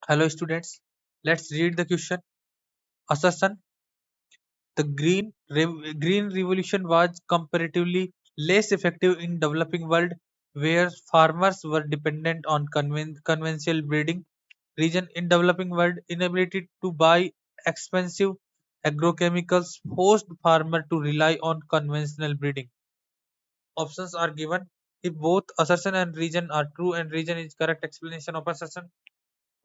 Hello students, let's read the question. Assertion: the green revolution was comparatively less effective in developing world where farmers were dependent on conventional breeding region in developing world. Inability to buy expensive agrochemicals forced farmer to rely on conventional breeding. Options are given. If both assertion and reason are true and reason is correct explanation of assertion.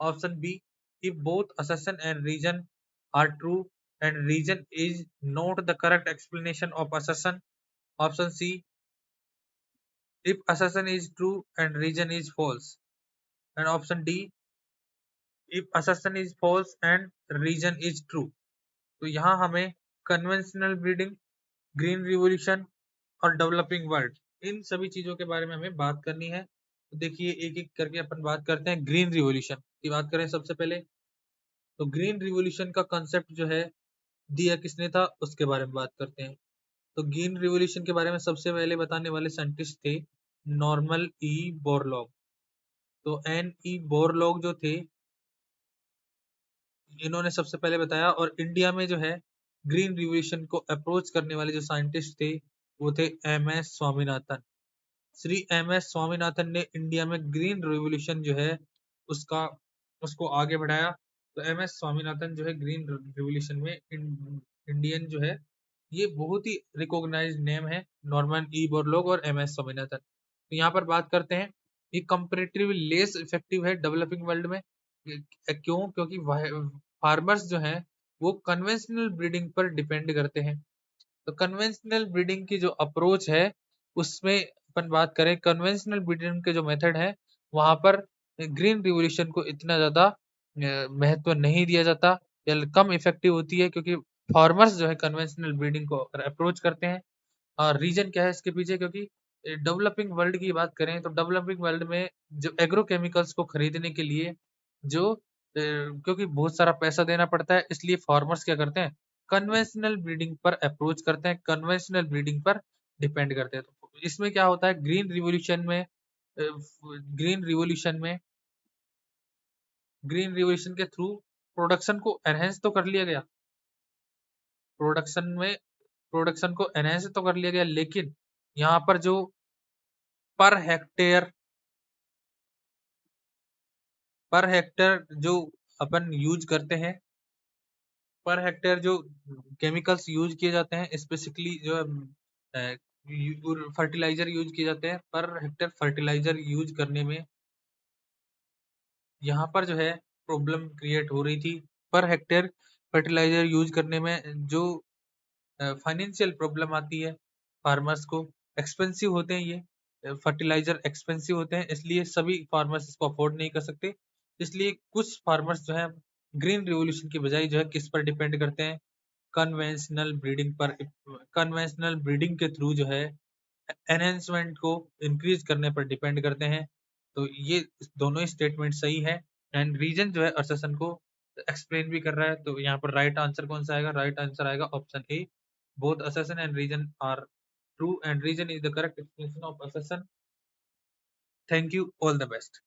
Option B: if both assertion and reason are true and reason is not the correct explanation of assertion. Option C: if assertion is true and reason is false. And option D: if assertion is false and reason is true. तो यहाँ हमें conventional breeding, green revolution और developing world, इन सभी चीजों के बारे में हमें बात करनी है। तो देखिए एक एक करके अपन बात करते हैं। ग्रीन रिवोल्यूशन की बात करें सबसे पहले, तो ग्रीन रिवोल्यूशन का कॉन्सेप्ट जो है दिया किसने था उसके बारे में बात करते हैं। तो ग्रीन रिवॉल्यूशन के बारे में सबसे पहले बताने वाले साइंटिस्ट थे नॉर्मन ई बोरलॉग। तो एन ई बोरलॉग जो थे, इन्होंने सबसे पहले बताया। और इंडिया में जो है ग्रीन रिवॉल्यूशन को अप्रोच करने वाले जो साइंटिस्ट थे वो थे M S Swaminathan. Shri M S Swaminathan ने इंडिया में ग्रीन रिवॉल्यूशन जो है उसका उसको आगे बढ़ाया। तो एम एस स्वामीनाथन जो है ग्रीन रिवॉल्यूशन में इंडियन जो है, ये बहुत ही रिकॉग्नाइज्ड नेम है, नॉर्मन ई बोरलॉग और एम एस स्वामीनाथन। तो यहाँ पर बात करते हैं, ये कंपेरेटिवली लेस इफेक्टिव है डेवलपिंग वर्ल्ड में। क्यों? क्योंकि फार्मर्स जो हैं वो कन्वेंशनल ब्रीडिंग पर डिपेंड करते हैं। तो कन्वेंशनल ब्रीडिंग की जो अप्रोच है उसमें अपन बात करें, कन्वेंशनल ब्रीडिंग के जो मेथड है वहां पर ग्रीन रिवॉल्यूशन को इतना ज्यादा महत्व नहीं दिया जाता या कम इफेक्टिव होती है, क्योंकि फार्मर्स जो है कन्वेंशनल ब्रीडिंग को अप्रोच करते हैं। और रीजन क्या है इसके पीछे? क्योंकि डेवलपिंग वर्ल्ड की बात करें तो डेवलपिंग वर्ल्ड में जो एग्रोकेमिकल्स को खरीदने के लिए जो क्योंकि बहुत सारा पैसा देना पड़ता है, इसलिए फार्मर्स क्या करते हैं, कन्वेंशनल ब्रीडिंग पर अप्रोच करते हैं, कन्वेंशनल ब्रीडिंग पर डिपेंड करते हैं। तो इसमें क्या होता है, ग्रीन रिवोल्यूशन के थ्रू प्रोडक्शन को एनहेंस तो कर लिया गया, प्रोडक्शन में प्रोडक्शन को एनहेंस तो कर लिया गया, लेकिन यहाँ पर जो पर हेक्टेयर पर हेक्टेयर जो अपन यूज करते हैं, पर हेक्टेयर जो केमिकल्स यूज किए जाते हैं, स्पेसिफिकली जो फर्टिलाइजर यूज किए जाते हैं, पर हेक्टेयर फर्टिलाइजर यूज करने में यहाँ पर जो है प्रॉब्लम क्रिएट हो रही थी। पर हेक्टेयर फर्टिलाइजर यूज करने में जो फाइनेंशियल प्रॉब्लम आती है फार्मर्स को, एक्सपेंसिव होते हैं ये फर्टिलाइजर, एक्सपेंसिव होते हैं, इसलिए सभी फार्मर्स इसको अफोर्ड नहीं कर सकते। इसलिए कुछ फार्मर्स जो है ग्रीन रिवॉल्यूशन की बजाय जो है किस पर डिपेंड करते हैं, कन्वेंशनल ब्रीडिंग पर। कन्वेंशनल ब्रीडिंग के थ्रू जो है एनहेंसमेंट को इंक्रीज करने पर डिपेंड करते हैं। तो ये दोनों ही स्टेटमेंट सही है एंड रीजन जो है असर्शन को एक्सप्लेन भी कर रहा है। तो यहाँ पर राइट आंसर कौन सा आएगा? राइट आंसर आएगा option A, both assertion and reason are true and reason is the correct explanation of assertion. Thank you, all the best.